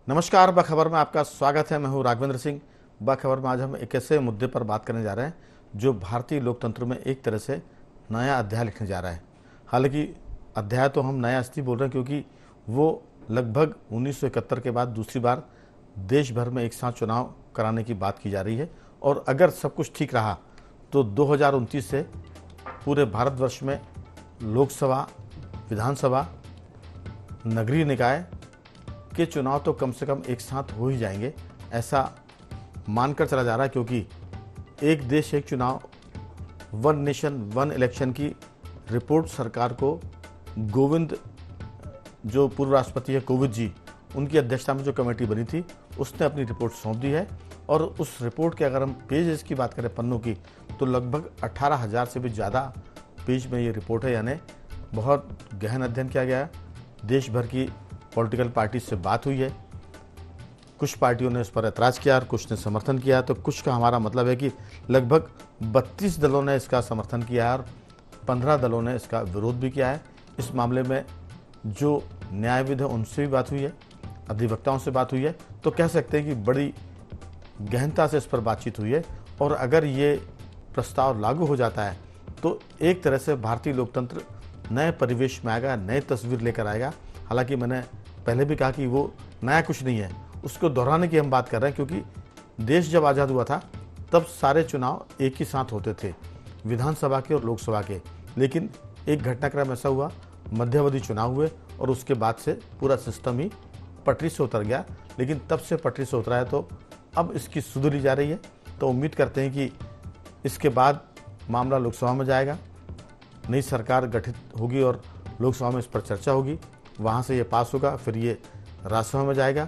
नमस्कार, बखबर में आपका स्वागत है। मैं हूं राघवेंद्र सिंह। बखबर में आज हम एक ऐसे मुद्दे पर बात करने जा रहे हैं जो भारतीय लोकतंत्र में एक तरह से नया अध्याय लिखने जा रहा है। हालांकि अध्याय तो हम नया इसलिए बोल रहे हैं क्योंकि वो लगभग 1971 के बाद दूसरी बार देश भर में एक साथ चुनाव कराने की बात की जा रही है। और अगर सब कुछ ठीक रहा तो 2029 से पूरे भारतवर्ष में लोकसभा, विधानसभा, नगरीय निकाय के चुनाव तो कम से कम एक साथ हो ही जाएंगे, ऐसा मानकर चला जा रहा है। क्योंकि एक देश एक चुनाव, वन नेशन वन इलेक्शन की रिपोर्ट सरकार को गोविंद, जो पूर्व राष्ट्रपति है कोविंद जी, उनकी अध्यक्षता में जो कमेटी बनी थी, उसने अपनी रिपोर्ट सौंप दी है। और उस रिपोर्ट के अगर हम पेजेस की बात करें, पन्नों की, तो लगभग 18,000 से भी ज़्यादा पेज में ये रिपोर्ट है। यानी बहुत गहन अध्ययन किया गया है। देश भर की पॉलिटिकल पार्टी से बात हुई है। कुछ पार्टियों ने इस पर ऐतराज़ किया और कुछ ने समर्थन किया। तो कुछ का हमारा मतलब है कि लगभग 32 दलों ने इसका समर्थन किया है और 15 दलों ने इसका विरोध भी किया है। इस मामले में जो न्यायविद है उनसे भी बात हुई है, अधिवक्ताओं से बात हुई है। तो कह सकते हैं कि बड़ी गहनता से इस पर बातचीत हुई है। और अगर ये प्रस्ताव लागू हो जाता है तो एक तरह से भारतीय लोकतंत्र नए परिवेश में आएगा, नई तस्वीर लेकर आएगा। हालांकि मैंने पहले भी कहा कि वो नया कुछ नहीं है, उसको दोहराने की हम बात कर रहे हैं। क्योंकि देश जब आज़ाद हुआ था तब सारे चुनाव एक ही साथ होते थे, विधानसभा के और लोकसभा के। लेकिन एक घटनाक्रम ऐसा हुआ, मध्यावधि चुनाव हुए और उसके बाद से पूरा सिस्टम ही पटरी से उतर गया। लेकिन तब से पटरी से उतरा है तो अब इसकी सुधरी जा रही है। तो उम्मीद करते हैं कि इसके बाद मामला लोकसभा में जाएगा, नई सरकार गठित होगी और लोकसभा में इस पर चर्चा होगी, वहाँ से ये पास होगा, फिर ये राज्यसभा में जाएगा,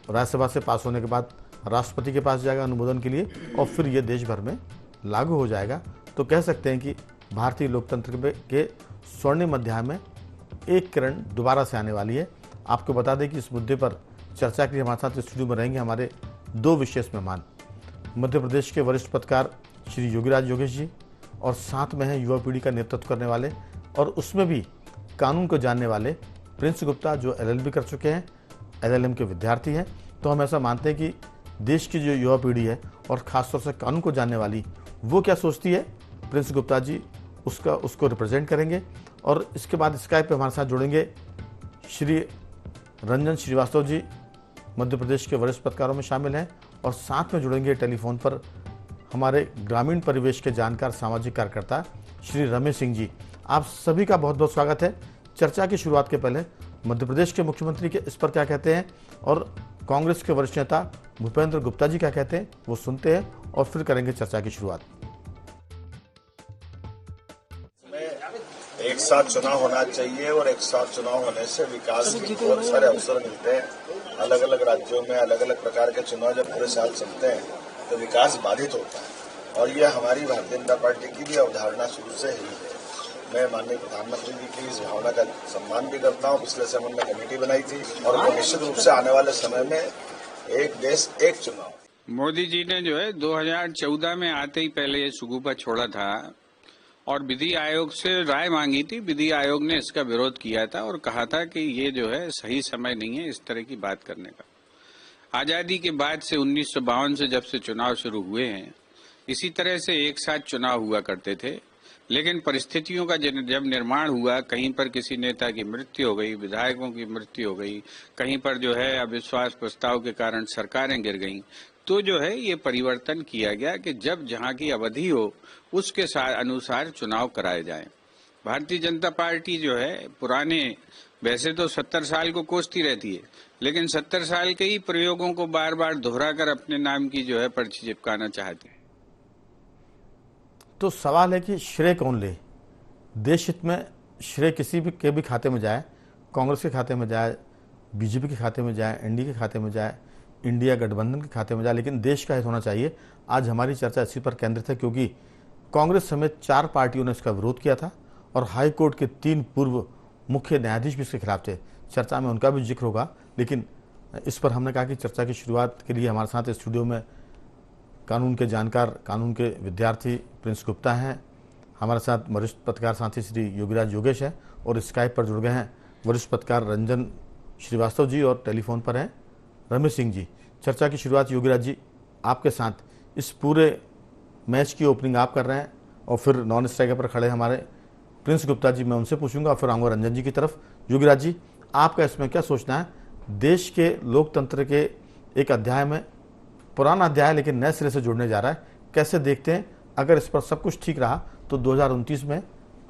राज्यसभा से पास होने के बाद राष्ट्रपति के पास जाएगा अनुमोदन के लिए, और फिर ये देश भर में लागू हो जाएगा। तो कह सकते हैं कि भारतीय लोकतंत्र के स्वर्णिम अध्याय में एक किरण दोबारा से आने वाली है। आपको बता दें कि इस मुद्दे पर चर्चा के लिए हमारे साथ स्टूडियो में रहेंगे हमारे दो विशेष मेहमान, मध्य प्रदेश के वरिष्ठ पत्रकार श्री योगीराज योगेश जी, और साथ में हैं युवा पीढ़ी का नेतृत्व करने वाले और उसमें भी कानून को जानने वाले प्रिंस गुप्ता, जो LLB कर चुके हैं, LLM के विद्यार्थी हैं। तो हम ऐसा मानते हैं कि देश की जो युवा पीढ़ी है और ख़ासतौर से कानून को जानने वाली, वो क्या सोचती है, प्रिंस गुप्ता जी उसको रिप्रेजेंट करेंगे। और इसके बाद स्काइप पे हमारे साथ जुड़ेंगे श्री रंजन श्रीवास्तव जी, मध्य प्रदेश के वरिष्ठ पत्रकारों में शामिल हैं। और साथ में जुड़ेंगे टेलीफोन पर हमारे ग्रामीण परिवेश के जानकार सामाजिक कार्यकर्ता श्री रमेश सिंह जी। आप सभी का बहुत बहुत स्वागत है। चर्चा की शुरुआत के पहले मध्य प्रदेश के मुख्यमंत्री के इस पर क्या कहते हैं और कांग्रेस के वरिष्ठ नेता भूपेंद्र गुप्ता जी क्या कहते हैं, वो सुनते हैं और फिर करेंगे चर्चा की शुरुआत। एक साथ चुनाव होना चाहिए और एक साथ चुनाव होने से विकास के बहुत सारे अवसर मिलते हैं। अलग अलग राज्यों में अलग अलग प्रकार के चुनाव जब पूरे साल चलते हैं तो विकास बाधित होता है। और यह हमारी भारतीय जनता पार्टी की भी अवधारणा शुरू से ही है। मैं माननीय प्रधानमंत्री जी की इस भावना का सम्मान भी करता हूँ। पिछले समय में कमेटी बनाई थी और वो निश्चित रूप से आने वाले समय में एक देश एक चुनाव। मोदी जी ने जो है 2014 में आते ही पहले ये सुगुफा छोड़ा था और विधि आयोग से राय मांगी थी। विधि आयोग ने इसका विरोध किया था और कहा था कि ये जो है सही समय नहीं है इस तरह की बात करने का। आजादी के बाद से 1952 से जब से चुनाव शुरू हुए हैं, इसी तरह से एक साथ चुनाव हुआ करते थे। लेकिन परिस्थितियों का जब निर्माण हुआ, कहीं पर किसी नेता की मृत्यु हो गई, विधायकों की मृत्यु हो गई, कहीं पर जो है अविश्वास प्रस्ताव के कारण सरकारें गिर गईं, तो जो है ये परिवर्तन किया गया कि जब जहां की अवधि हो उसके अनुसार चुनाव कराए जाएं। भारतीय जनता पार्टी जो है पुराने, वैसे तो 70 साल को कोसती रहती है, लेकिन 70 साल के ही प्रयोगों को बार बार दोहराकर अपने नाम की जो है पर्ची चिपकाना चाहती है। तो सवाल है कि श्रेय कौन ले? देश हित में श्रेय किसी भी के भी खाते में जाए, कांग्रेस के खाते में जाए, बीजेपी के खाते में जाए, एनडीए के खाते में जाए, इंडिया गठबंधन के खाते में जाए, लेकिन देश का हित होना चाहिए। आज हमारी चर्चा इसी पर केंद्रित है क्योंकि कांग्रेस समेत 4 पार्टियों ने इसका विरोध किया था और हाई कोर्ट के 3 पूर्व मुख्य न्यायाधीश भी इसके खिलाफ थे। चर्चा में उनका भी जिक्र होगा, लेकिन इस पर हमने कहा कि चर्चा की शुरुआत के लिए हमारे साथ स्टूडियो में कानून के जानकार, कानून के विद्यार्थी प्रिंस गुप्ता हैं, हमारे साथ वरिष्ठ पत्रकार साथी श्री योगीराज योगेश हैं और स्काइप पर जुड़ गए हैं वरिष्ठ पत्रकार रंजन श्रीवास्तव जी, और टेलीफोन पर हैं रमेश सिंह जी, चर्चा की शुरुआत योगीराज जी आपके साथ। इस पूरे मैच की ओपनिंग आप कर रहे हैं और फिर नॉन स्ट्राइकर पर खड़े हमारे प्रिंस गुप्ता जी, मैं उनसे पूछूंगा, फिर आऊँगा रंजन जी की तरफ। योगीराज जी, आपका इसमें क्या सोचना है? देश के लोकतंत्र के एक अध्याय में, पुराना अध्याय लेकिन नए सिरे से जुड़ने जा रहा है, कैसे देखते हैं? अगर इस पर सब कुछ ठीक रहा तो 2029 में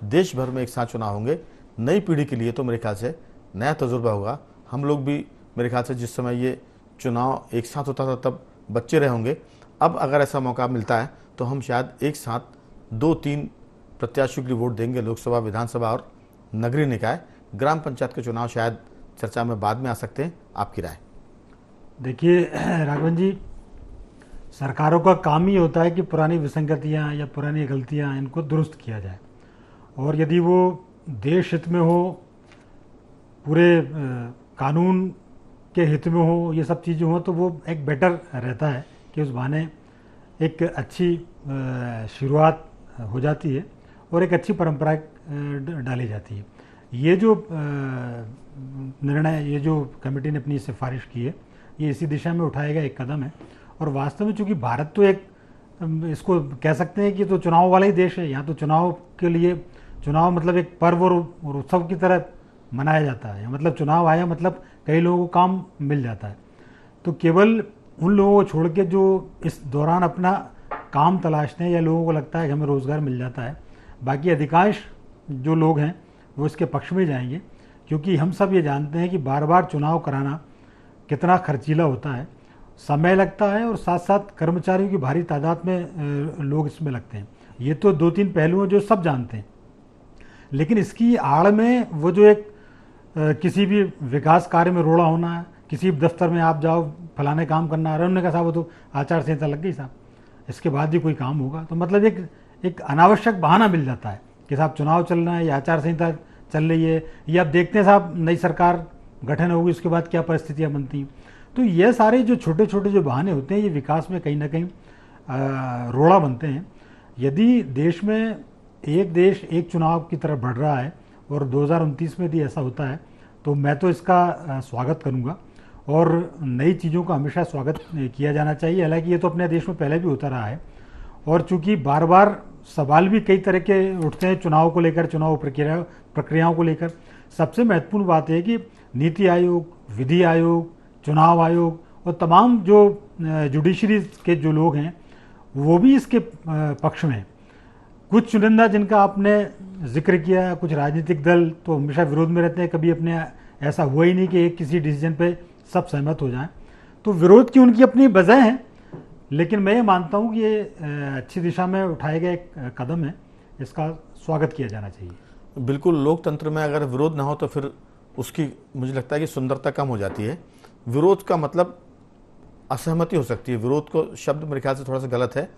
देश भर में एक साथ चुनाव होंगे। नई पीढ़ी के लिए तो मेरे ख्याल से नया तजुर्बा होगा। हम लोग भी मेरे ख्याल से जिस समय ये चुनाव एक साथ होता था तब बच्चे रहे होंगे। अब अगर ऐसा मौका मिलता है तो हम शायद एक साथ 2-3 प्रत्याशियों के लिए वोट देंगे। लोकसभा, विधानसभा और नगरीय निकाय, ग्राम पंचायत के चुनाव शायद चर्चा में बाद में आ सकते हैं। आपकी राय? देखिए राघवन जी, सरकारों का काम ही होता है कि पुरानी विसंगतियां या पुरानी गलतियां इनको दुरुस्त किया जाए, और यदि वो देश हित में हो, पूरे कानून के हित में हो, ये सब चीज़ें हो, तो वो एक बेटर रहता है कि उस बहाने एक अच्छी शुरुआत हो जाती है और एक अच्छी परंपरा डाली जाती है। ये जो निर्णय, ये जो कमेटी ने अपनी सिफारिश की है, ये इसी दिशा में उठाएगा एक कदम है। और वास्तव में चूँकि भारत तो एक, इसको कह सकते हैं कि तो चुनाव वाला ही देश है। यहाँ तो चुनाव के लिए, चुनाव मतलब एक पर्व और उत्सव की तरह मनाया जाता है। मतलब चुनाव आया मतलब कई लोगों को काम मिल जाता है। तो केवल उन लोगों को छोड़ के जो इस दौरान अपना काम तलाशते हैं या लोगों को लगता है कि हमें रोज़गार मिल जाता है, बाकी अधिकांश जो लोग हैं वो इसके पक्ष में जाएंगे। क्योंकि हम सब ये जानते हैं कि बार बार चुनाव कराना कितना खर्चीला होता है, समय लगता है, और साथ साथ कर्मचारियों की भारी तादाद में लोग इसमें लगते हैं। ये तो 2-3 पहलू हैं जो सब जानते हैं। लेकिन इसकी आड़ में वो जो एक किसी भी विकास कार्य में रोड़ा होना है, किसी दफ्तर में आप जाओ, फलाने काम करना है, उन्होंने कहा साहब वो तो आचार संहिता लग गई साहब, इसके बाद ही कोई काम होगा। तो मतलब एक अनावश्यक बहाना मिल जाता है कि साहब चुनाव चल रहा है या आचार संहिता चल रही है, या आप देखते हैं साहब नई सरकार गठन होगी, उसके बाद क्या परिस्थितियाँ बनती हैं। तो ये सारे जो छोटे छोटे जो बहाने होते हैं, ये विकास में कहीं ना कहीं रोड़ा बनते हैं। यदि देश में एक देश एक चुनाव की तरफ बढ़ रहा है और 2029 में यदि ऐसा होता है तो मैं तो इसका स्वागत करूंगा, और नई चीज़ों का हमेशा स्वागत किया जाना चाहिए। हालांकि ये तो अपने देश में पहले भी होता रहा है, और चूंकि बार बार सवाल भी कई तरह के उठते हैं चुनाव को लेकर, चुनाव प्रक्रियाओं को लेकर। सबसे महत्वपूर्ण बात है कि नीति आयोग, विधि आयोग, चुनाव आयोग और तमाम जो जुडिशरी के जो लोग हैं वो भी इसके पक्ष में। कुछ चुनिंदा जिनका आपने जिक्र किया, कुछ राजनीतिक दल तो हमेशा विरोध में रहते हैं, कभी अपने ऐसा हुआ ही नहीं कि एक किसी डिसीजन पे सब सहमत हो जाएं। तो विरोध की उनकी अपनी वजह है, लेकिन मैं ये मानता हूँ कि ये अच्छी दिशा में उठाए गए एक कदम है, इसका स्वागत किया जाना चाहिए। बिल्कुल, लोकतंत्र में अगर विरोध ना हो तो फिर उसकी मुझे लगता है कि सुंदरता कम हो जाती है। विरोध का मतलब असहमति हो सकती है। विरोध को शब्द मेरे ख्याल से थोड़ा सा गलत है।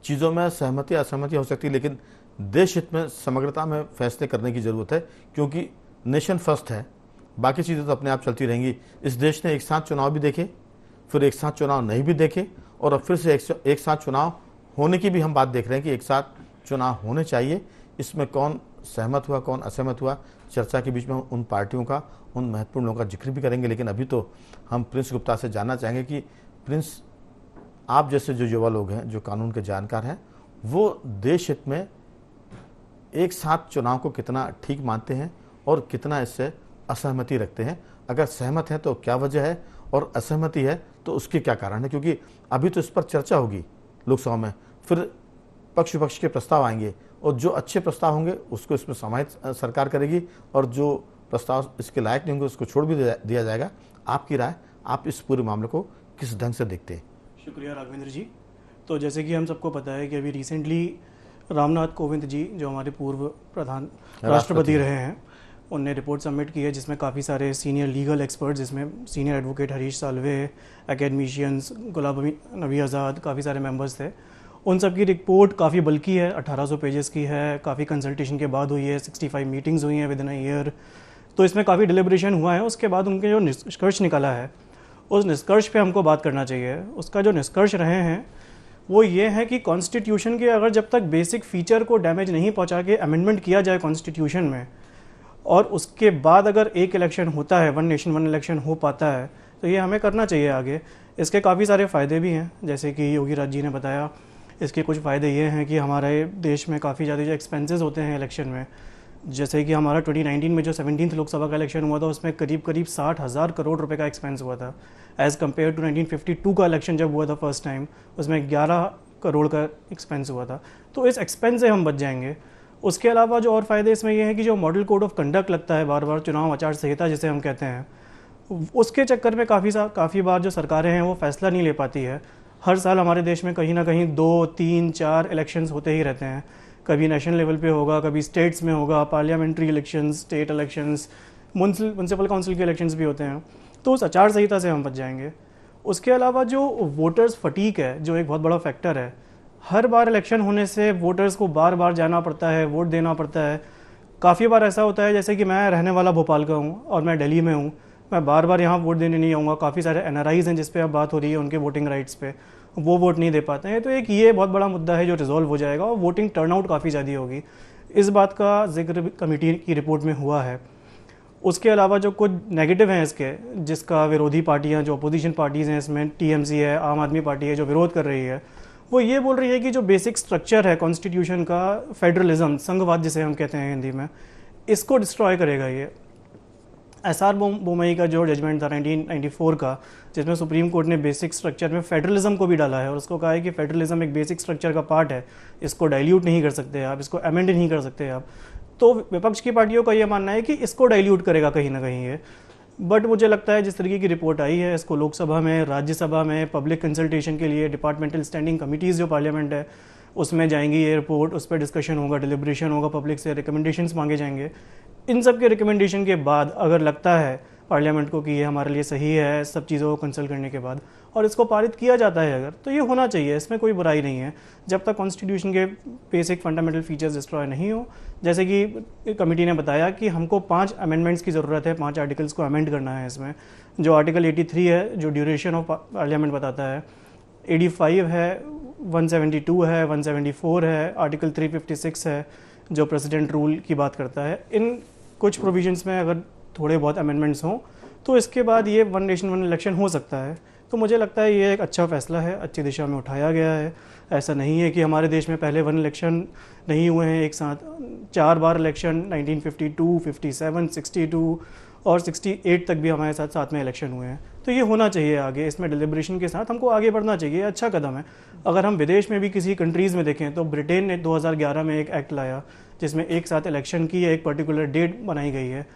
चीज़ों में सहमति असहमति हो सकती है, लेकिन देश हित में समग्रता में फैसले करने की ज़रूरत है, क्योंकि नेशन फर्स्ट है। बाकी चीज़ें तो अपने आप चलती रहेंगी। इस देश ने एक साथ चुनाव भी देखे, फिर एक साथ चुनाव नहीं भी देखे, और अब फिर से एक साथ चुनाव होने की भी हम बात देख रहे हैं कि एक साथ चुनाव होने चाहिए। इसमें कौन सहमत हुआ, कौन असहमत हुआ, चर्चा के बीच में उन पार्टियों का, उन महत्वपूर्ण लोगों का जिक्र भी करेंगे। लेकिन अभी तो हम प्रिंस गुप्ता से जानना चाहेंगे कि प्रिंस, आप जैसे जो युवा लोग हैं, जो कानून के जानकार हैं, वो देश हित में एक साथ चुनाव को कितना ठीक मानते हैं और कितना इससे असहमति रखते हैं? अगर सहमत हैं तो क्या वजह है, और असहमति है तो उसके क्या कारण है? क्योंकि अभी तो इस पर चर्चा होगी लोकसभा में, फिर पक्ष विपक्ष के प्रस्ताव आएंगे, और जो अच्छे प्रस्ताव होंगे उसको इसमें समाहित सरकार करेगी, और जो प्रस्ताव इसके लायक नहीं होंगे उसको छोड़ भी दिया जाएगा। आपकी राय, आप इस पूरे मामले को किस ढंग से देखते हैं? शुक्रिया राघवेंद्र जी। तो जैसे कि हम सबको पता है कि अभी रिसेंटली रामनाथ कोविंद जी, जो हमारे पूर्व प्रधान राष्ट्रपति रहे हैं, उनने रिपोर्ट सबमिट की है जिसमें काफ़ी सारे सीनियर लीगल एक्सपर्ट्स, जिसमें senior advocate Harish Salve, academicians, Ghulam Nabi Azad, काफ़ी सारे मेंबर्स थे। उन सब की रिपोर्ट काफ़ी बल्कि है, 1800 पेजेस की है, काफ़ी कंसल्टेशन के बाद हुई है, 65 मीटिंग्स हुई हैं विद इन अ ईयर। तो इसमें काफ़ी डिलिब्रेशन हुआ है। उसके बाद उनके जो निष्कर्ष निकला है, उस निष्कर्ष पे हमको बात करना चाहिए। उसका जो निष्कर्ष रहे हैं वो ये है कि कॉन्स्टिट्यूशन के अगर जब तक बेसिक फीचर को डैमेज नहीं पहुंचा के अमेंडमेंट किया जाए कॉन्स्टिट्यूशन में, और उसके बाद अगर एक इलेक्शन होता है, वन नेशन वन इलेक्शन हो पाता है, तो ये हमें करना चाहिए आगे। इसके काफ़ी सारे फ़ायदे भी हैं, जैसे कि योगी राज जी ने बताया। इसके कुछ फ़ायदे ये हैं कि हमारे देश में काफ़ी ज़्यादा जो एक्सपेंसेस होते हैं इलेक्शन में, जैसे कि हमारा 2019 में जो 17th लोकसभा का इलेक्शन हुआ था उसमें करीब 60,000 करोड़ रुपए का एक्सपेंस हुआ था, एज़ कम्पेयर टू 1952 का इलेक्शन जब हुआ था फर्स्ट टाइम, उसमें 11 करोड़ का एक्सपेंस हुआ था। तो इस एक्सपेंस से हम बच जाएंगे। उसके अलावा जो और फ़ायदे इसमें ये हैं कि जो मॉडल कोड ऑफ कंडक्ट लगता है बार बार, चुनाव आचार संहिता जिसे हम कहते हैं, उसके चक्कर में काफ़ी बार जो सरकारें हैं वो फैसला नहीं ले पाती है। हर साल हमारे देश में कहीं ना कहीं 2, 3, 4 इलेक्शंस होते ही रहते हैं। कभी नेशनल लेवल पे होगा, कभी स्टेट्स में होगा, parliamentary elections, state elections, municipal council के इलेक्शंस भी होते हैं। तो उस आचार संहिता से हम बच जाएंगे। उसके अलावा जो वोटर्स फटीक है, जो एक बहुत बड़ा फैक्टर है, हर बार इलेक्शन होने से वोटर्स को बार बार जाना पड़ता है, वोट देना पड़ता है। काफ़ी बार ऐसा होता है, जैसे कि मैं रहने वाला भोपाल का हूँ और मैं दिल्ली में हूँ, मैं बार बार यहाँ वोट देने नहीं आऊँगा। काफ़ी सारे NRIs हैं जिस पे अब बात हो रही है, उनके वोटिंग राइट्स पे, वो वोट नहीं दे पाते हैं। तो एक ये बहुत बड़ा मुद्दा है जो रिजॉल्व हो जाएगा और वोटिंग टर्नआउट काफ़ी ज़्यादा होगी। इस बात का जिक्र कमेटी की रिपोर्ट में हुआ है। उसके अलावा जो कुछ नेगेटिव हैं इसके, जिसका विरोधी पार्टियां, जो अपोजिशन पार्टीज़ हैं इसमें, TMC है, आम आदमी पार्टी है जो विरोध कर रही है, वो ये बोल रही है कि जो बेसिक स्ट्रक्चर है कॉन्स्टिट्यूशन का, फेडरलिज्म, संघवाद जिसे हम कहते हैं हिंदी में, इसको डिस्ट्रॉय करेगा ये। SR बोमई का जो जजमेंट था 1994 का, जिसमें सुप्रीम कोर्ट ने बेसिक स्ट्रक्चर में फेडरलिज्म को भी डाला है और उसको कहा है कि फेडरलिज्म एक बेसिक स्ट्रक्चर का पार्ट है, इसको डाइल्यूट नहीं कर सकते आप, इसको अमेंड नहीं कर सकते आप। तो विपक्ष की पार्टियों का ये मानना है कि इसको डाइल्यूट करेगा कहीं ना कहीं ये। बट मुझे लगता है जिस तरीके की रिपोर्ट आई है, इसको लोकसभा में, राज्यसभा में पब्लिक कंसल्टेशन के लिए डिपार्टमेंटल स्टैंडिंग कमिटीज़ जो पार्लियामेंट है उसमें जाएंगी ये रिपोर्ट, उस पर डिस्कशन होगा, डिलिब्रेशन होगा, पब्लिक से रिकमेंडेशंस मांगे जाएंगे। इन सब के रिकमेंडेशन के बाद अगर लगता है पार्लियामेंट को कि ये हमारे लिए सही है, सब चीज़ों को कंसल्ट करने के बाद, और इसको पारित किया जाता है अगर, तो ये होना चाहिए, इसमें कोई बुराई नहीं है, जब तक कॉन्स्टिट्यूशन के बेसिक फंडामेंटल फीचर्स डिस्ट्रॉय नहीं हो। जैसे कि कमेटी ने बताया कि हमको 5 अमेंडमेंट्स की ज़रूरत है, 5 आर्टिकल्स को अमेंड करना है इसमें। जो आर्टिकल 83 है जो ड्यूरेशन ऑफ पार्लियामेंट बताता है, 85 है, 172 है, 174 है, आर्टिकल 356 है जो प्रेसिडेंट रूल की बात करता है। इन कुछ प्रोविजंस में अगर थोड़े बहुत अमेंडमेंट्स हों तो इसके बाद ये 1 नेशन 1 इलेक्शन हो सकता है। तो मुझे लगता है ये एक अच्छा फैसला है, अच्छी दिशा में उठाया गया है। ऐसा नहीं है कि हमारे देश में पहले 1 इलेक्शन नहीं हुए हैं एक साथ, 4 बार इलेक्शन, 1952, 57, 62 और 68 तक भी हमारे साथ में इलेक्शन हुए हैं। तो ये होना चाहिए आगे, इसमें डिलिब्रेशन के साथ हमको आगे बढ़ना चाहिए, अच्छा कदम है। अगर हम विदेश में भी किसी कंट्रीज़ में देखें तो ब्रिटेन ने 2011 में एक एक्ट लाया जिसमें एक साथ इलेक्शन की एक पर्टिकुलर डेट बनाई गई है,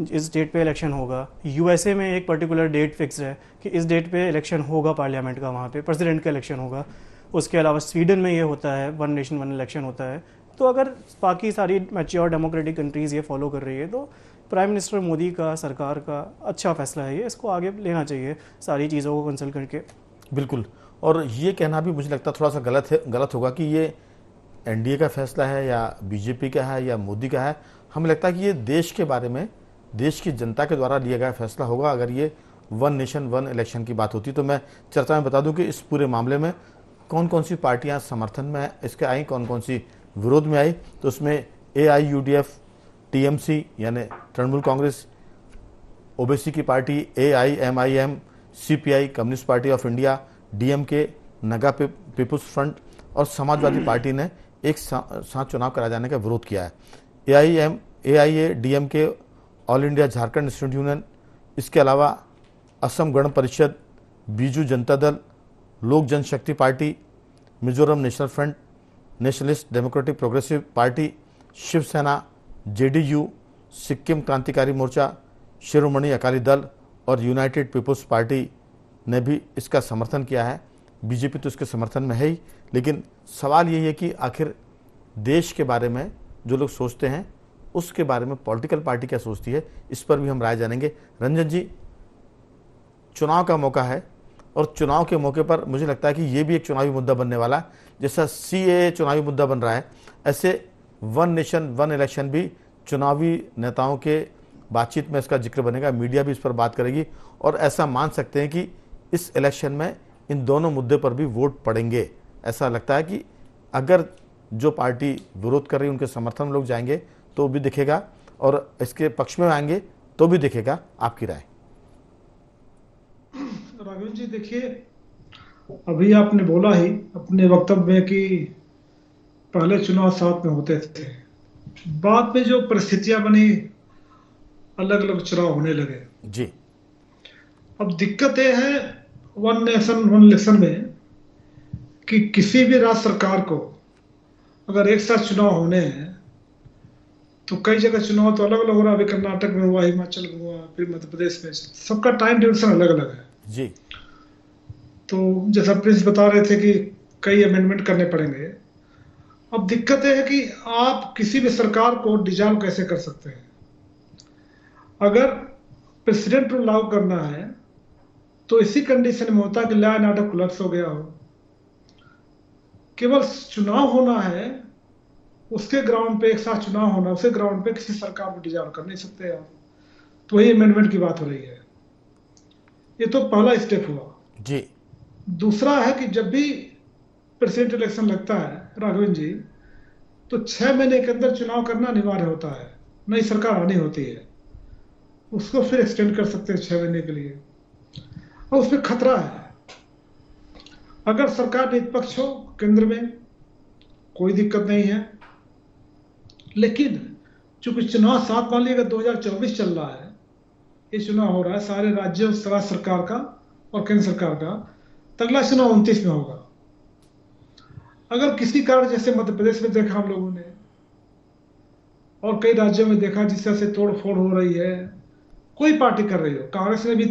इस डेट पे इलेक्शन होगा। USA में एक पर्टिकुलर डेट फिक्स है कि इस डेट पे इलेक्शन होगा पार्लियामेंट का, वहाँ पे प्रेसिडेंट का इलेक्शन होगा। उसके अलावा स्वीडन में ये होता है, 1 नेशन 1 इलेक्शन होता है। तो अगर बाकी सारी मैच्योर डेमोक्रेटिक कंट्रीज़ ये फॉलो कर रही है तो प्राइम मिनिस्टर मोदी का, सरकार का अच्छा फैसला है ये, इसको आगे लेना चाहिए सारी चीज़ों को कंसल्ट करके। बिल्कुल। और ये कहना भी मुझे लगता है थोड़ा सा गलत होगा कि ये NDA का फैसला है या BJP का है या मोदी का है। हमें लगता है कि ये देश के बारे में, देश की जनता के द्वारा लिया गया फैसला होगा। अगर ये 1 नेशन 1 इलेक्शन की बात होती तो मैं चर्चा में बता दूं कि इस पूरे मामले में कौन कौन सी पार्टियां समर्थन में इसके आई, कौन कौन सी विरोध में आई। तो उसमें AIUDF, TMC यानी तृणमूल कांग्रेस, OBC की party AIMIM, CPI Communist Party of India, DMK, Naga People's Front और समाजवादी पार्टी ने एक साथ चुनाव कराए जाने का विरोध किया है। AIA-DMK, all India Jharkhand student union, इसके अलावा Assam Gana Parishad, Biju Janata Dal, Lok Janshakti party, Mizoram national front, nationalist democratic progressive party, Shiv Sena, JDU, Sikkim Krantikari Morcha, Shiromani Akali Dal और यूनाइटेड पीपुल्स पार्टी ने भी इसका समर्थन किया है। BJP तो इसके समर्थन में है ही, लेकिन सवाल यही है कि आखिर देश के बारे में जो लोग सोचते हैं उसके बारे में पॉलिटिकल पार्टी क्या सोचती है, इस पर भी हम राय जानेंगे। रंजन जी, चुनाव का मौका है और चुनाव के मौके पर मुझे लगता है कि ये भी एक चुनावी मुद्दा बनने वाला है। जैसा CAA चुनावी मुद्दा बन रहा है, ऐसे 1 नेशन 1 इलेक्शन भी चुनावी नेताओं के बातचीत में इसका जिक्र बनेगा, मीडिया भी इस पर बात करेगी और ऐसा मान सकते हैं कि इस इलेक्शन में इन दोनों मुद्दे पर भी वोट पड़ेंगे। ऐसा लगता है कि अगर जो पार्टी विरोध कर रही है उनके समर्थन में लोग जाएंगे तो भी दिखेगा और इसके पक्ष में आएंगे तो भी दिखेगा। आपकी राय? राघवन जी, देखिए, अभी आपने बोला ही अपने वक्तव्य में कि पहले चुनाव साथ में होते थे, बाद में जो परिस्थितियां बनी, अलग अलग चुनाव होने लगे। जी। अब दिक्कत यह है वन नेशन वन इलेक्शन में कि किसी भी राज्य सरकार को अगर एक साथ चुनाव होने हैं तो कई जगह चुनाव तो अलग अलग हो रहा है। अभी कर्नाटक में हुआ, हिमाचल में हुआ, फिर मध्य प्रदेश में, सबका टाइम ड्यूरेशन अलग अलग है। जी। तो जैसा प्रिंस बता रहे थे कि कई अमेंडमेंट करने पड़ेंगे। अब दिक्कत यह है कि आप किसी भी सरकार को डिजॉल्व कैसे कर सकते हैं। अगर प्रेसिडेंट रूल लागू करना है तो इसी कंडीशन में होता है कि लॉ एंड ऑर्डर कोलैप्स हो गया हो। केवल चुनाव होना है, उसके ग्राउंड पे एक साथ चुनाव होना, उसी ग्राउंड पे किसी सरकार को डिजॉल्व कर नहीं सकते आप। तो वही अमेंडमेंट की बात हो रही है। ये तो पहला स्टेप हुआ। जी। दूसरा है कि जब भी प्रेसिडेंट इलेक्शन लगता है राघवन जी, तो 6 महीने के अंदर चुनाव करना अनिवार्य होता है। नई सरकार आनी होती है, उसको फिर एक्सटेंड कर सकते हैं 6 महीने के लिए। और उसमें खतरा है, अगर सरकार निष्पक्ष हो केंद्र में कोई दिक्कत नहीं है, लेकिन चूंकि चुनाव साथ मान लीजिए 2024 चल रहा है, ये चुनाव हो रहा है सारे राज्यों राज्य सरकार का और केंद्र सरकार का, तो अगला चुनाव 29 में होगा। अगर किसी कारण, जैसे मध्य प्रदेश में देखा हम लोगों ने और कई राज्यों में देखा जिस तरह से तोड़ फोड़ हो रही है, कोई पार्टी कर रही हो, कांग्रेस ने भी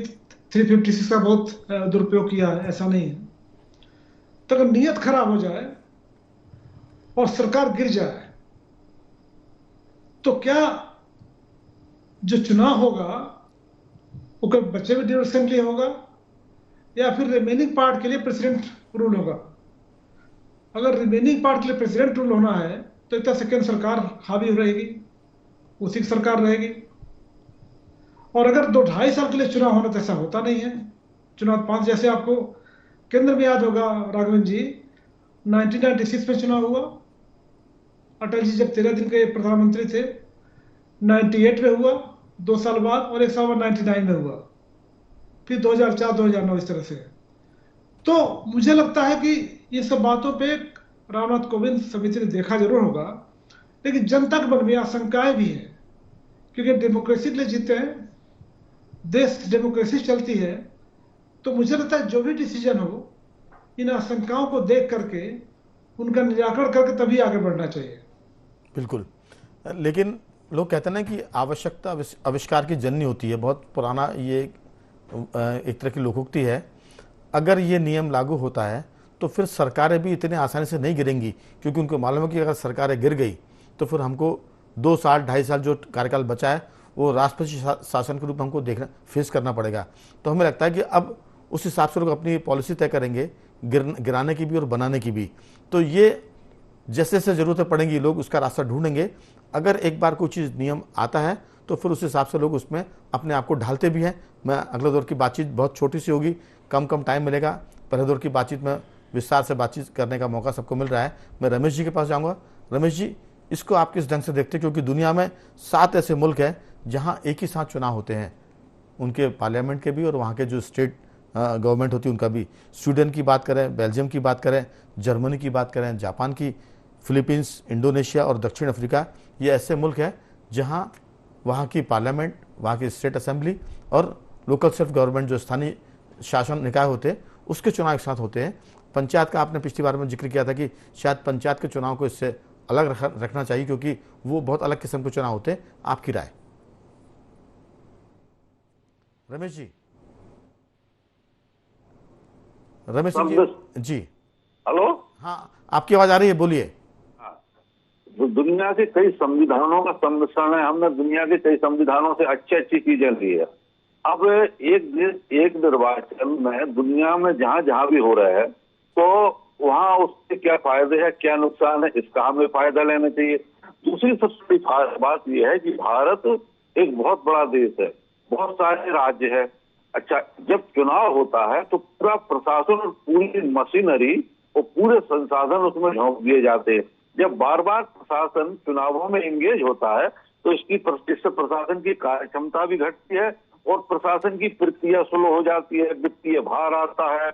356 का बहुत दुरुपयोग किया है, ऐसा नहीं है। तो अगर नीयत खराब हो जाए और सरकार गिर जाए तो क्या जो चुनाव होगा वो कभी बचे हुए ड्यूरेशन के लिए होगा या फिर रिमेनिंग पार्ट के लिए प्रेसिडेंट रूल होगा। अगर रिमेनिंग पार्ट के लिए प्रेसिडेंट रूल होना है तो एक तरह से केंद्र सरकार हावी रहेगी, उसी की सरकार रहेगी। और अगर 2-2.5 साल के लिए चुनाव होना तो ऐसा होता नहीं है। चुनाव 5, जैसे आपको केंद्र में याद होगा राघवन जी, 1996 में चुनाव हुआ, अटल जी जब 13 दिन के प्रधानमंत्री थे, 98 में हुआ 2 साल बाद, और एक साल बाद 99 में हुआ, फिर 2004-2009 इस तरह से। तो मुझे लगता है कि ये सब बातों पे रामनाथ कोविंद समिति ने देखा जरूर होगा, लेकिन जनता के मन में आशंकाएं भी है, क्योंकि डेमोक्रेसी के लिए जीते हैं, देश डेमोक्रेसी चलती है। तो मुझे लगता है जो भी डिसीजन हो, इन आशंकाओं को देख करके उनका निराकरण करके तभी आगे बढ़ना चाहिए। बिल्कुल, लेकिन लोग कहते हैं ना कि आवश्यकता आविष्कार की जननी होती है। बहुत पुराना ये एक तरह की लोकोक्ति है। अगर ये नियम लागू होता है तो फिर सरकारें भी इतने आसानी से नहीं गिरेंगी, क्योंकि उनको मालूम है कि अगर सरकारें गिर गई तो फिर हमको 2 साल 2.5 साल जो कार्यकाल बचा है वो राष्ट्रपति शासन के रूप में हमको देखना फेस करना पड़ेगा। तो हमें लगता है कि अब उस हिसाब से लोग अपनी पॉलिसी तय करेंगे, गिराने की भी और बनाने की भी। तो ये जैसे जैसे ज़रूरतें पड़ेंगी लोग उसका रास्ता ढूंढेंगे। अगर एक बार कोई चीज़ नियम आता है तो फिर उस हिसाब से लोग उसमें अपने आप को ढालते भी हैं। मैं अगले दौर की बातचीत बहुत छोटी सी होगी, कम टाइम मिलेगा। पहले दौर की बातचीत में विस्तार से बातचीत करने का मौका सबको मिल रहा है। मैं रमेश जी के पास जाऊँगा। रमेश जी, इसको आप किस ढंग से देखते हैं, क्योंकि दुनिया में 7 ऐसे मुल्क हैं जहाँ एक ही साथ चुनाव होते हैं, उनके पार्लियामेंट के भी और वहाँ के जो स्टेट गवर्नमेंट होती है उनका भी। स्वीडन की बात करें, बेल्जियम की बात करें, जर्मनी की बात करें, जापान की, फिलीपींस, इंडोनेशिया और दक्षिण अफ्रीका, ये ऐसे मुल्क हैं जहाँ वहाँ की पार्लियामेंट, वहाँ की स्टेट असेंबली और लोकल सेल्फ गवर्नमेंट जो स्थानीय शासन निकाय होते हैं उसके चुनाव एक साथ होते हैं। पंचायत का आपने पिछली बार में जिक्र किया था कि शायद पंचायत के चुनाव को इससे अलग रखना चाहिए, क्योंकि वो बहुत अलग किस्म के चुनाव होते हैं। आपकी राय? रमेश जी, रमेश जी, हेलो, हाँ, आपकी आवाज आ रही है, बोलिए। दुनिया के कई संविधानों का सम्मिश्रण है। हमने दुनिया के कई संविधानों से अच्छी चीजें ली है। अब एक देश एक निर्वाचन में दुनिया में जहाँ जहाँ भी हो रहा है तो वहाँ उससे क्या फायदे हैं, क्या नुकसान है, इसका हमें फायदा लेना चाहिए। दूसरी सबसे बड़ी बात यह है कि भारत एक बहुत बड़ा देश है, बहुत सारे राज्य है। अच्छा, जब चुनाव होता है तो पूरा प्रशासन और पूरी मशीनरी और पूरे संसाधन उसमें झोंक दिए जाते हैं। जब बार बार प्रशासन चुनावों में एंगेज होता है तो इससे प्रशासन की कार्य क्षमता भी घटती है और प्रशासन की प्रक्रिया स्लो हो जाती है, वित्तीय भार आता है।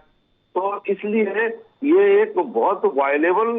तो इसलिए ये एक बहुत वायलेबल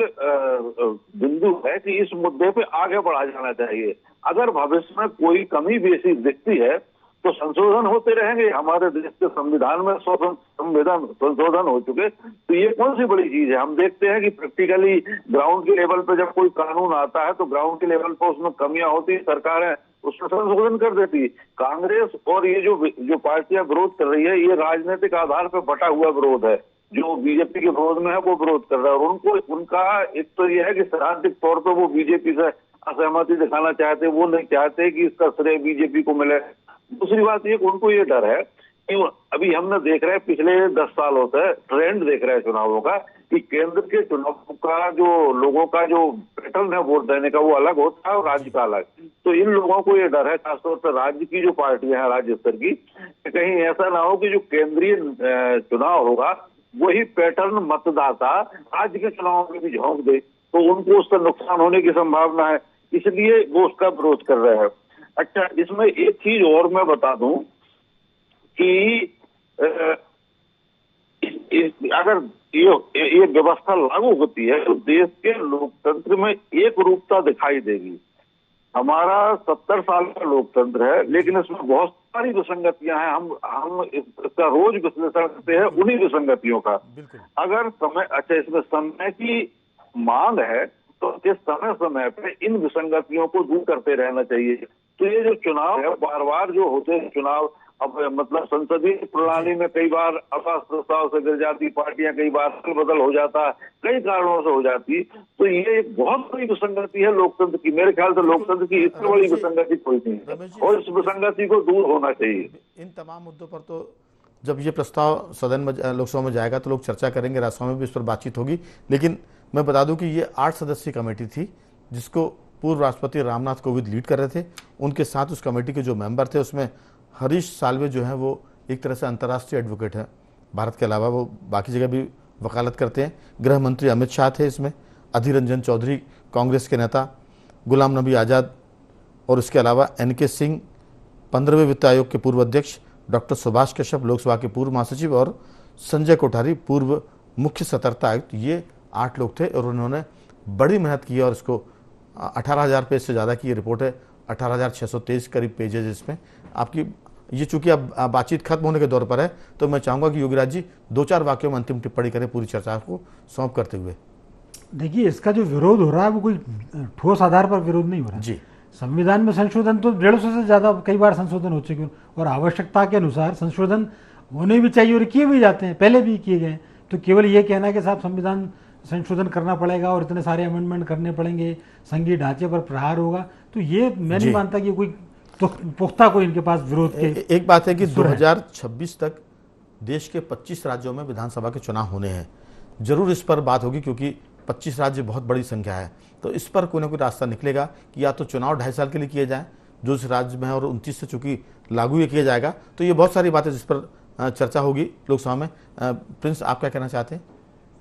बिंदु है कि इस मुद्दे पे आगे बढ़ा जाना चाहिए। अगर भविष्य में कोई कमी बेसी दिखती है तो संशोधन होते रहेंगे। हमारे देश के संविधान में संशोधन हो चुके, तो ये कौन सी बड़ी चीज है। हम देखते हैं कि प्रैक्टिकली ग्राउंड के लेवल पे जब कोई कानून आता है तो ग्राउंड के लेवल पर उसमें कमियां होती, सरकारें उसमें संशोधन कर देती। कांग्रेस और ये जो पार्टियां विरोध कर रही है, ये राजनीतिक आधार पर बटा हुआ विरोध है। जो बीजेपी के विरोध में है वो विरोध कर रहा है, और उनका एक तो ये है कि सैद्धांतिक तौर पर वो बीजेपी से असहमति दिखाना चाहते, वो नहीं चाहते कि इसका श्रेय बीजेपी को मिले। दूसरी बात ये, उनको ये डर है कि अभी हमने देख रहे हैं पिछले 10 सालों से ट्रेंड देख रहे हैं चुनावों का, कि केंद्र के चुनाव का जो लोगों का जो पैटर्न है वोट देने का वो अलग होता है और राज्य का अलग। तो इन लोगों को ये डर है, खासतौर पर राज्य की जो पार्टियां हैं राज्य स्तर की, कहीं ऐसा ना हो कि जो केंद्रीय चुनाव होगा वही पैटर्न मतदाता राज्य के चुनाव में भी झोंक दे, तो उनको उसका नुकसान होने की संभावना है, इसलिए वो उसका विरोध कर रहे हैं। अच्छा, इसमें एक चीज और मैं बता दूं कि अगर ये व्यवस्था लागू होती है तो देश के लोकतंत्र में एक रूपता दिखाई देगी। हमारा 70 साल का लोकतंत्र है, लेकिन इसमें बहुत सारी विसंगतियां हैं। हम इसका रोज विश्लेषण करते हैं उन्हीं विसंगतियों का। अगर समय, अच्छा, इसमें समय की मांग है तो इस समय पे इन विसंगतियों को दूर करते रहना चाहिए। तो ये जो चुनाव है, बार बार जो होते हैं चुनाव, अब मतलब संसदीय प्रणाली में कई बार अपास प्रस्ताव से गिर जाती पार्टियां, कई बार बदल हो जाता, कई कारणों से हो जाती। तो ये एक बहुत बड़ी विसंगति है लोकतंत्र की। मेरे ख्याल से लोकतंत्र की इससे बड़ी विसंगति कोई नहीं है, और इस विसंगति को दूर होना चाहिए। इन तमाम मुद्दों पर तो जब ये प्रस्ताव सदन में, लोकसभा में जाएगा तो लोग चर्चा करेंगे, राज्यसभा में भी इस पर बातचीत होगी। लेकिन मैं बता दूं कि ये 8 सदस्यीय कमेटी थी जिसको पूर्व राष्ट्रपति रामनाथ कोविंद लीड कर रहे थे। उनके साथ उस कमेटी के जो मेंबर थे उसमें हरीश साल्वे जो हैं वो एक तरह से अंतर्राष्ट्रीय एडवोकेट हैं, भारत के अलावा वो बाकी जगह भी वकालत करते हैं। गृह मंत्री अमित शाह थे इसमें, अधीर रंजन चौधरी कांग्रेस के नेता, गुलाम नबी आज़ाद, और इसके अलावा NK सिंह 15वें वित्त आयोग के पूर्व अध्यक्ष, डॉक्टर सुभाष कश्यप लोकसभा के पूर्व महासचिव, और संजय कोठारी पूर्व मुख्य सतर्कता आयुक्त। ये 8 लोग थे और उन्होंने बड़ी मेहनत की और इसको 18,000 पेज से ज़्यादा की ये रिपोर्ट है, 18,623 करीब पेजेज इसमें आपकी। ये चूंकि अब बातचीत खत्म होने के दौर पर है तो मैं चाहूँगा कि योगीराज जी 2-4 वाक्यों में अंतिम टिप्पणी करें पूरी चर्चा को समाप्त करते हुए। देखिए, इसका जो विरोध हो रहा है वो कोई ठोस आधार पर विरोध नहीं हो रहा है जी। संविधान में संशोधन तो 150 से ज़्यादा कई बार संशोधन हो चुके हैं, और आवश्यकता के अनुसार संशोधन होने भी चाहिए और किए भी जाते हैं, पहले भी किए गए। तो केवल ये कहना है कि साहब संविधान संशोधन करना पड़ेगा और इतने सारे अमेंडमेंट करने पड़ेंगे, संघीय ढांचे पर प्रहार होगा, तो ये मैं नहीं मानता कि कोई तो पुख्ता कोई इनके पास विरोध के। एक बात है कि 2026 तक देश के 25 राज्यों में विधानसभा के चुनाव होने हैं। जरूर इस पर बात होगी क्योंकि 25 राज्य बहुत बड़ी संख्या है, तो इस पर कोई ना कोई रास्ता निकलेगा कि या तो चुनाव 2.5 साल के लिए किए जाएं जो इस राज्य में है, और 29 से चूंकि लागू ये किया जाएगा, तो ये बहुत सारी बातें जिस पर चर्चा होगी लोकसभा में। प्रिंस, आप क्या कहना चाहते हैं?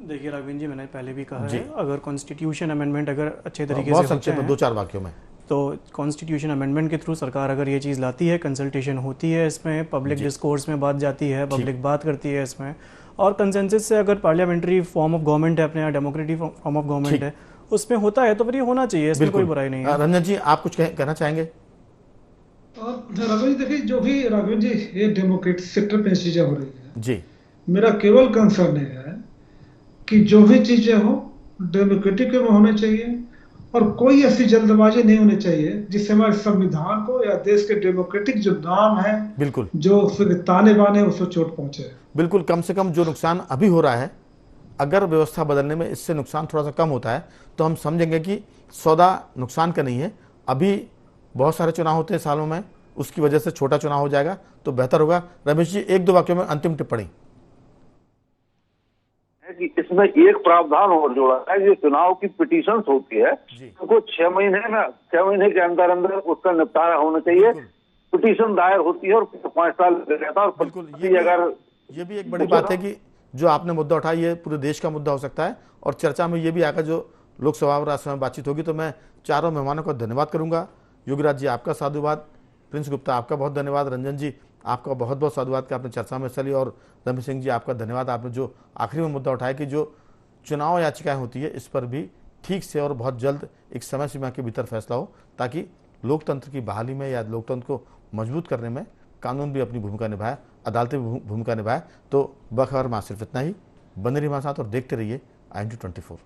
देखिए राघवेंद्र जी, मैंने पहले भी कहा है, अगर कॉन्स्टिट्यूशन अमेंडमेंट अगर अच्छे तरीके से बहुत संक्षेप में 2-4 वाक्यों में, तो कॉन्स्टिट्यूशन अमेंडमेंट के थ्रू सरकार अगर ये चीज़ लाती है, कंसल्टेशन होती है, इसमें पब्लिक डिस्कोर्स में बात जाती है, पब्लिक बात करती है इसमें, और कंसेंसस से अगर पार्लियामेंट्री फॉर्म ऑफ गवर्नमेंट है, अपने यहाँ डेमोक्रेटिक फॉर्म ऑफ गवर्नमेंट है, उसमें होता है तो फिर ये होना चाहिए, इसमें कोई बुराई नहीं है। रंजन जी, आप कुछ कहना चाहेंगे? राघवेंद्र जी, देखिए जो भी राघवेंद्र जी ये डेमोक्रेटिक सेक्टर पे चीजें हो रही है जी, मेरा केवल कंसर्न है कि जो भी चीजें हो डेमोक्रेटिक में होने चाहिए, और कोई ऐसी जल्दबाजी नहीं होनी चाहिए जिससे हमारे संविधान को या देश के डेमोक्रेटिक जो नाम है, बिल्कुल, जो फिर ताने बाने उसको चोट पहुंचे। बिल्कुल, कम से कम जो नुकसान अभी हो रहा है, अगर व्यवस्था बदलने में इससे नुकसान थोड़ा सा कम होता है तो हम समझेंगे कि सौदा नुकसान का नहीं है। अभी बहुत सारे चुनाव होते हैं सालों में, उसकी वजह से छोटा चुनाव हो जाएगा तो बेहतर होगा। रमेश जी, 1-2 वाक्यों में अंतिम टिप्पणी। कि इसमें एक प्रावधान और जोड़ा है, जो चुनाव की पिटीशंस होती है उनको 6 महीने के अंदर अंदर उसका निपटारा होना चाहिए। पिटीशन दायर होती है और 5 साल रहता है। बिल्कुल, ये भी एक बड़ी बात है कि जो आपने मुद्दा उठाया ये पूरे देश का मुद्दा हो सकता है, और चर्चा में ये भी आएगा जो लोकसभा और राज्यसभा में बातचीत होगी। तो मैं चारों मेहमानों का धन्यवाद करूंगा। योगीराज जी, आपका साधुवाद, प्रिंस गुप्ता आपका बहुत धन्यवाद, रंजन जी आपका बहुत बहुत साधुवाद कि आपने चर्चा में हिस्सा लिया। और रमेश सिंह जी, आपका धन्यवाद, आपने जो आखिरी में मुद्दा उठाया कि जो चुनाव याचिकाएं होती है इस पर भी ठीक से और बहुत जल्द एक समय सीमा के भीतर फैसला हो, ताकि लोकतंत्र की बहाली में या लोकतंत्र को मजबूत करने में कानून भी अपनी भूमिका निभाए, अदालतें भी भूमिका निभाए। तो बखबर में सिर्फ इतना ही। बने रहिए हमारे साथ और देखते रहिए IND24।